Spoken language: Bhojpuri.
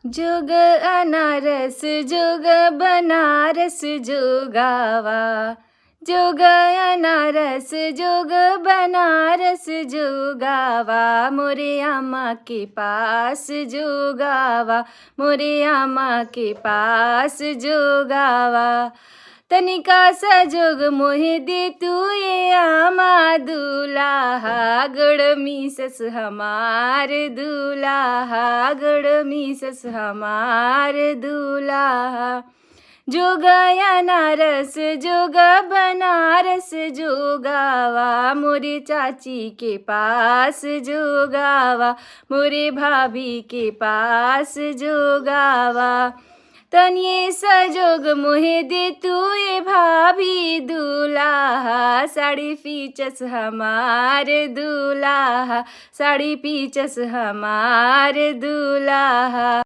जोग अनारस जोग बनारस जोगावा, जोग अनारस जोग बनारस जोगावा, मोरे आमा के पास जोगावा, मोरे आमा के पास जोगावा। तनिका सा जोग मोहे दे तू ये आमा दूल्हा, गड़ सस हमार दूल्हा, गड़ सस हमार दूल्हा। जोग अनारस जोग बनारस जोगावा, मोरे चाची के पास जोगावा, मोरे भाभी के पास जोगावा। तनिए सजोग मोहे दे तू ये भाभी दूल्हा, साड़ी पीचस हमार दूल्हा, साड़ी पीचस हमार दूल्हा।